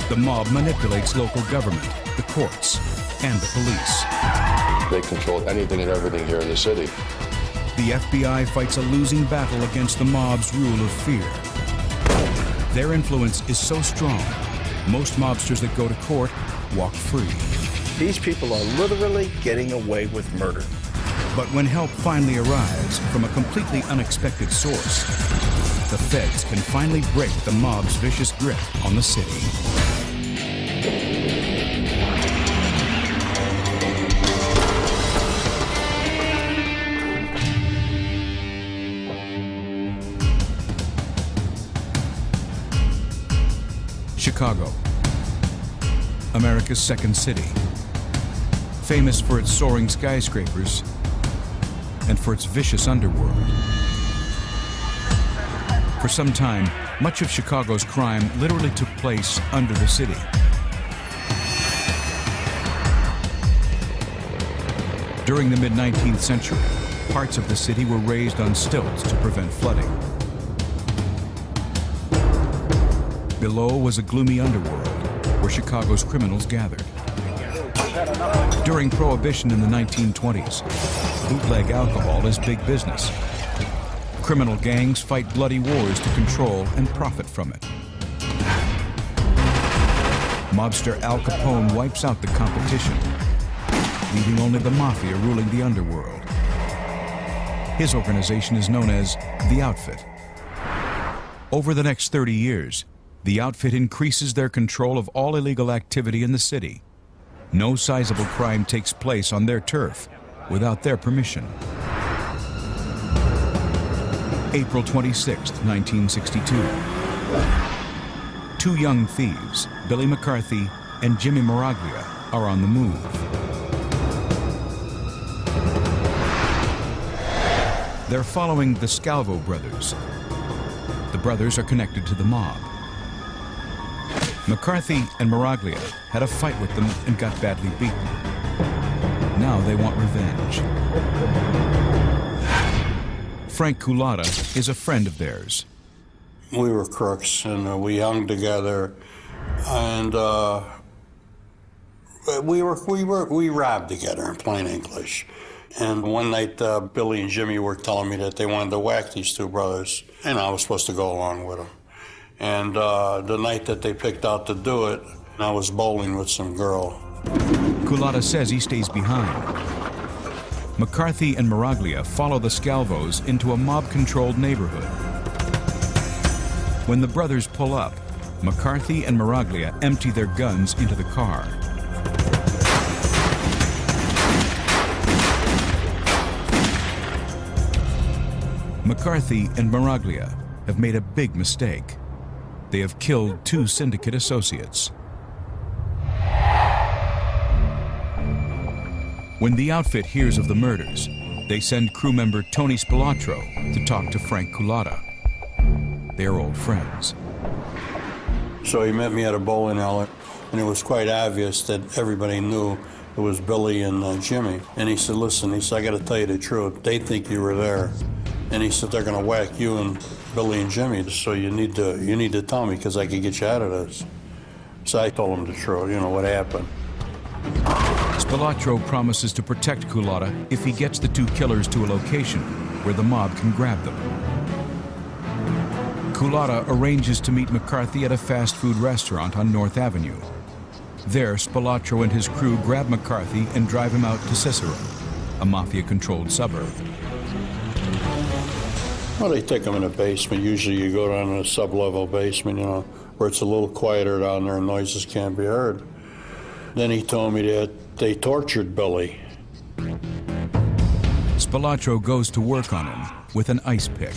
The mob manipulates local government, the courts, and the police. They control anything and everything here in the city. The FBI fights a losing battle against the mob's rule of fear. Their influence is so strong, most mobsters that go to court walk free. These people are literally getting away with murder. But when help finally arrives from a completely unexpected source, the feds can finally break the mob's vicious grip on the city. Chicago, America's second city, famous for its soaring skyscrapers and for its vicious underworld. For some time, much of Chicago's crime literally took place under the city. During the mid-19th century, parts of the city were raised on stilts to prevent flooding. Below was a gloomy underworld where Chicago's criminals gathered. During Prohibition in the 1920s, bootleg alcohol is big business. Criminal gangs fight bloody wars to control and profit from it. Mobster Al Capone wipes out the competition, leaving only the Mafia ruling the underworld. His organization is known as the Outfit. Over the next 30 years, the Outfit increases their control of all illegal activity in the city. No sizable crime takes place on their turf without their permission. April 26, 1962. Two young thieves, Billy McCarthy and Jimmy Miraglia, are on the move. They're following the Scalvo brothers. The brothers are connected to the mob. McCarthy and Miraglia had a fight with them and got badly beaten. Now they want revenge. Frank Culotta is a friend of theirs. We were crooks, and we hung together, and we robbed together, in plain English. And one night, Billy and Jimmy were telling me that they wanted to whack these two brothers, and I was supposed to go along with them. And the night that they picked out to do it, I was bowling with some girl. Culotta says he stays behind. McCarthy and Miraglia follow the Scalvos into a mob-controlled neighborhood. When the brothers pull up, McCarthy and Miraglia empty their guns into the car. McCarthy and Miraglia have made a big mistake. They have killed two syndicate associates. When the Outfit hears of the murders, they send crew member Tony Spilatro to talk to Frank Culotta. They're old friends. So he met me at a bowling alley, and it was quite obvious that everybody knew it was Billy and Jimmy. And he said, listen, he said, I got to tell you the truth. They think you were there. And he said, they're going to whack you and Billy and Jimmy, so you need to tell me because I could get you out of this. So I told him the truth, you know, what happened. Spilatro promises to protect Culotta if he gets the two killers to a location where the mob can grab them. Culotta arranges to meet McCarthy at a fast food restaurant on North Avenue. There, Spilatro and his crew grab McCarthy and drive him out to Cicero, a Mafia-controlled suburb. Well, they take them in the basement. Usually you go down in a sub-level basement, you know, where it's a little quieter down there and noises can't be heard. Then he told me that they tortured Billy. Spilatro goes to work on him with an ice pick.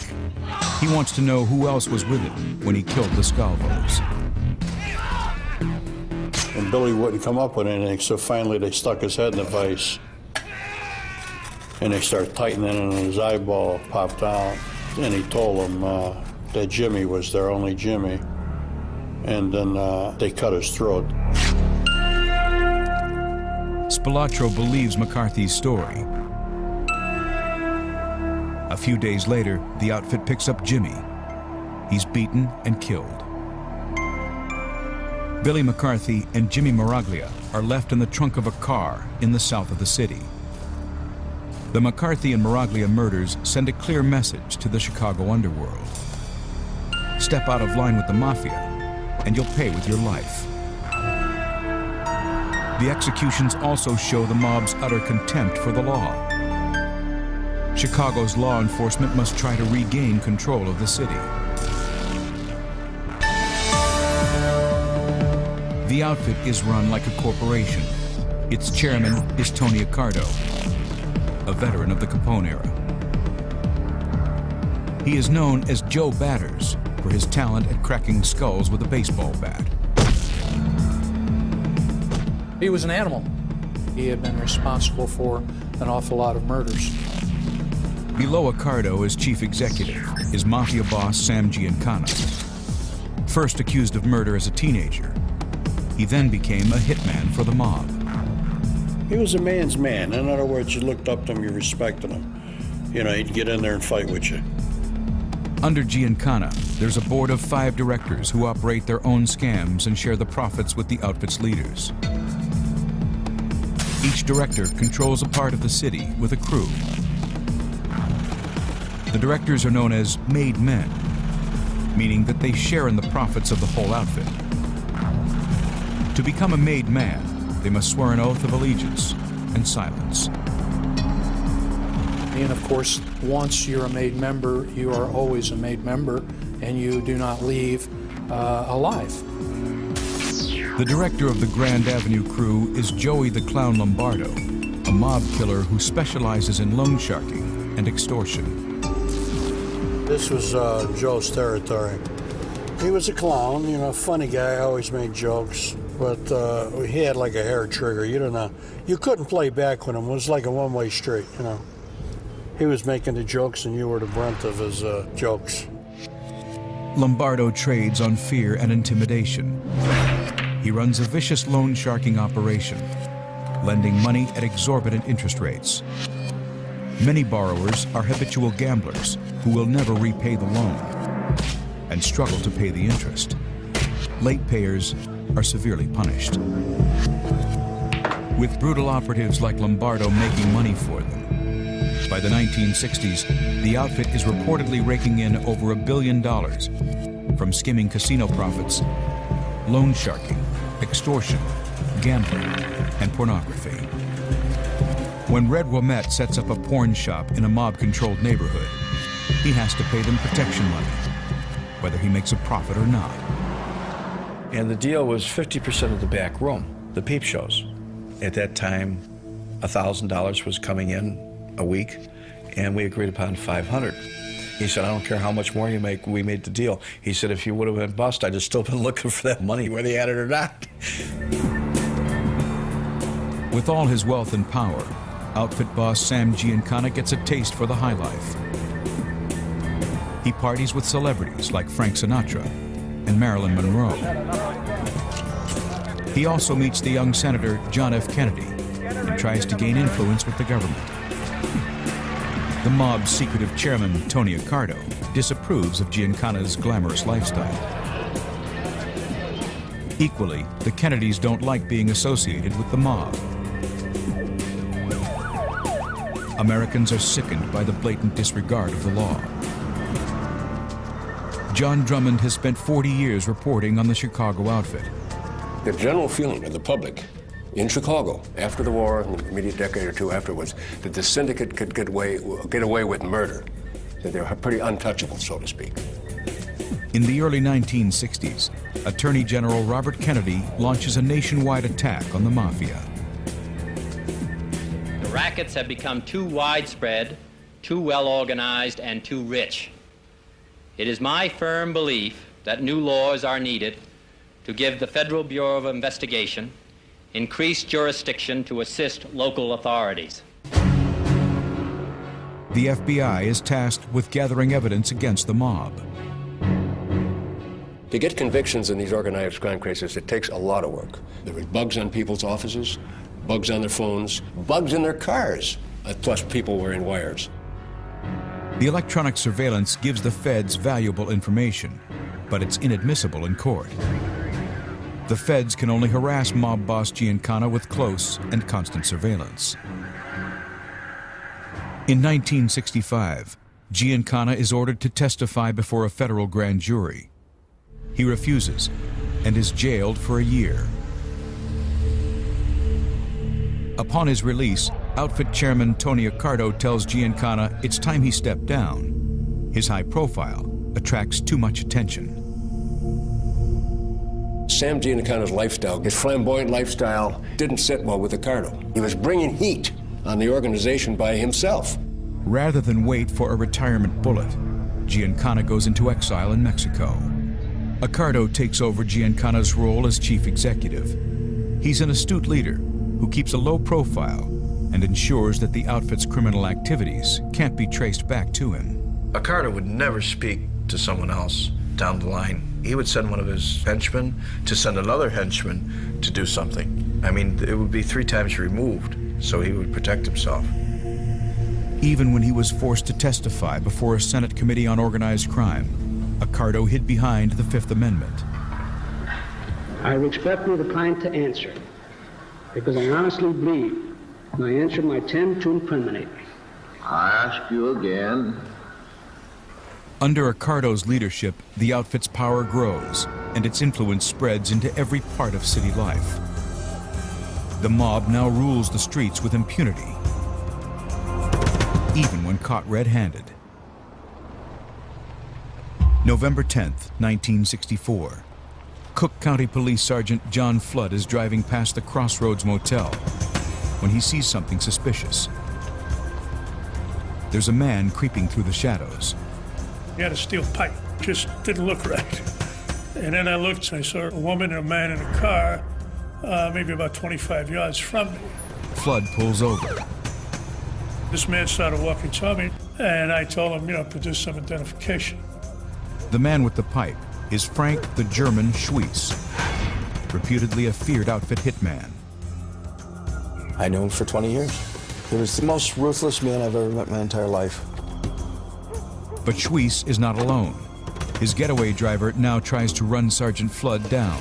He wants to know who else was with him when he killed the Scalvos. And Billy wouldn't come up with anything, so finally they stuck his head in the vise. And they started tightening it, and his eyeball popped out. And he told them that Jimmy was there, only Jimmy. And then they cut his throat. Spilatro believes McCarthy's story. A few days later, the Outfit picks up Jimmy. He's beaten and killed. Billy McCarthy and Jimmy Miraglia are left in the trunk of a car in the south of the city. The McCarthy and Miraglia murders send a clear message to the Chicago underworld. Step out of line with the Mafia, and you'll pay with your life. The executions also show the mob's utter contempt for the law. Chicago's law enforcement must try to regain control of the city. The outfit is run like a corporation. Its chairman is Tony Accardo, a veteran of the Capone era. He is known as Joe Batters for his talent at cracking skulls with a baseball bat. He was an animal. He had been responsible for an awful lot of murders. Below Accardo as chief executive is Mafia boss Sam Giancana. First accused of murder as a teenager, he then became a hitman for the mob. He was a man's man. In other words, you looked up to him, you respected him. You know, he'd get in there and fight with you. Under Giancana, there's a board of 5 directors who operate their own scams and share the profits with the outfit's leaders. Each director controls a part of the city with a crew. The directors are known as made men, meaning that they share in the profits of the whole outfit. To become a made man, they must swear an oath of allegiance and silence. And of course, once you're a made member, you are always a made member, and you do not leave alive. The director of the Grand Avenue crew is Joey the Clown Lombardo, a mob killer who specializes in loan sharking and extortion. This was Joe's territory. He was a clown, you know, funny guy, always made jokes, but he had like a hair trigger. You don't know. You couldn't play back with him. It was like a one-way street, you know. He was making the jokes and you were the brunt of his jokes. Lombardo trades on fear and intimidation. He runs a vicious loan sharking operation, lending money at exorbitant interest rates. Many borrowers are habitual gamblers who will never repay the loan and struggle to pay the interest. Late payers are severely punished. With brutal operatives like Lombardo making money for them, by the 1960s, the outfit is reportedly raking in over $1 billion from skimming casino profits, loan sharking, extortion, gambling, and pornography. When Red Womet sets up a porn shop in a mob-controlled neighborhood, he has to pay them protection money, whether he makes a profit or not. And the deal was 50% of the back room, the peep shows. At that time, $1,000 was coming in a week, and we agreed upon $500. He said, I don't care how much more you make, we made the deal. He said, if you would have been bust, I'd have still been looking for that money, whether you had it or not. With all his wealth and power, outfit boss Sam Giancana gets a taste for the high life. He parties with celebrities like Frank Sinatra and Marilyn Monroe. He also meets the young Senator John F. Kennedy and tries to gain influence with the government. The mob's secretive chairman, Tony Accardo, disapproves of Giancana's glamorous lifestyle. Equally, the Kennedys don't like being associated with the mob. Americans are sickened by the blatant disregard of the law. John Drummond has spent 40 years reporting on the Chicago outfit. The general feeling of the public in Chicago after the war, in the immediate decade or two afterwards, that the syndicate could get away with murder, that they were pretty untouchable, so to speak. In the early 1960s, Attorney General Robert Kennedy launches a nationwide attack on the Mafia. The rackets have become too widespread, too well organized, and too rich. It is my firm belief that new laws are needed to give the Federal Bureau of Investigation increased jurisdiction to assist local authorities. The FBI is tasked with gathering evidence against the mob. To get convictions in these organized crime cases, it takes a lot of work. There were bugs on people's offices, bugs on their phones, bugs in their cars, plus people wearing wires. The electronic surveillance gives the feds valuable information, but it's inadmissible in court. The feds can only harass mob boss Giancana with close and constant surveillance. In 1965, Giancana is ordered to testify before a federal grand jury. He refuses and is jailed for a year. Upon his release, outfit chairman Tony Accardo tells Giancana it's time he stepped down. His high profile attracts too much attention. Sam Giancana's lifestyle, his flamboyant lifestyle, didn't sit well with Accardo. He was bringing heat on the organization by himself. Rather than wait for a retirement bullet, Giancana goes into exile in Mexico. Accardo takes over Giancana's role as chief executive. He's an astute leader who keeps a low profile and ensures that the outfit's criminal activities can't be traced back to him. Accardo would never speak to someone else down the line. He would send one of his henchmen to send another henchman to do something. I mean, it would be 3 times removed, so he would protect himself. Even when he was forced to testify before a Senate Committee on Organized Crime, Accardo hid behind the Fifth Amendment. I respectfully decline to answer because I honestly believe my answer might tend to incriminate me. I ask you again. Under Accardo's leadership, the outfit's power grows and its influence spreads into every part of city life. The mob now rules the streets with impunity, even when caught red-handed. November 10th, 1964. Cook County Police Sergeant John Flood is driving past the Crossroads Motel when he sees something suspicious. There's a man creeping through the shadows. He had a steel pipe, just didn't look right. And then I looked and I saw a woman and a man in a car, maybe about 25 yards from me. Flood pulls over. This man started walking toward me, and I told him, produce some identification. The man with the pipe is Frank the German Schwiess, reputedly a feared outfit hitman. I knew him for 20 years. He was the most ruthless man I've ever met in my entire life. But Schwiess is not alone. His getaway driver now tries to run Sergeant Flood down.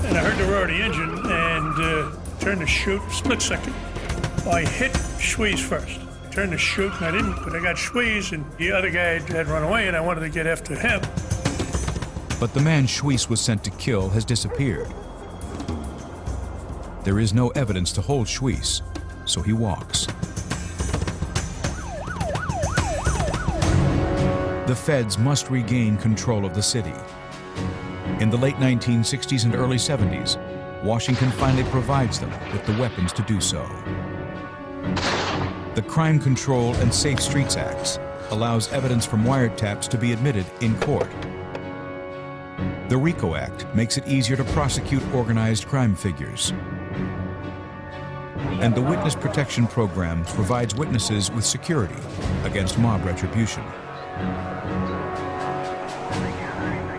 And I heard the roar of the engine and turned to shoot, split second. I hit Schwiess first. Turned to shoot, and I didn't, but I got Schwiess, and the other guy had run away, and I wanted to get after him. But the man Schwiess was sent to kill has disappeared. There is no evidence to hold Schwiess, so he walks. The feds must regain control of the city. In the late 1960s and early 70s, Washington finally provides them with the weapons to do so. The Crime Control and Safe Streets Acts allows evidence from wiretaps to be admitted in court. The RICO Act makes it easier to prosecute organized crime figures. And the Witness Protection Program provides witnesses with security against mob retribution.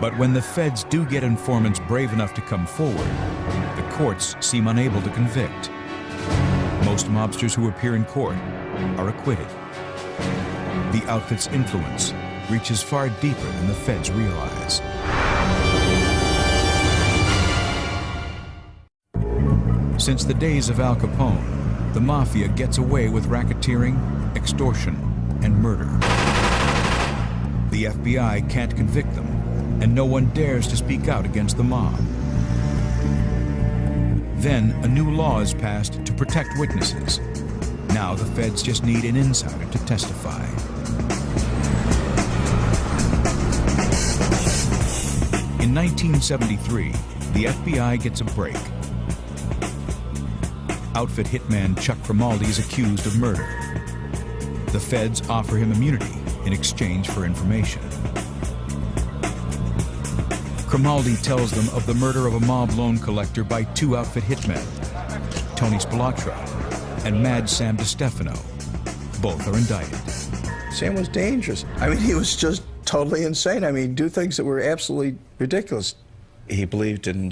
But when the feds do get informants brave enough to come forward, the courts seem unable to convict. Most mobsters who appear in court are acquitted. The outfit's influence reaches far deeper than the feds realize. Since the days of Al Capone, the Mafia gets away with racketeering, extortion, and murder. The FBI can't convict them, and no one dares to speak out against the mob. Then a new law is passed to protect witnesses. Now the feds just need an insider to testify. In 1973, the FBI gets a break. Outfit hitman Chuck Grimaldi is accused of murder. The feds offer him immunity in exchange for information. Grimaldi tells them of the murder of a mob loan collector by 2 outfit hitmen, Tony Spilotro and Mad Sam DiStefano. Both are indicted. Sam was dangerous. I mean, he was just totally insane. I mean, do things that were absolutely ridiculous. He believed in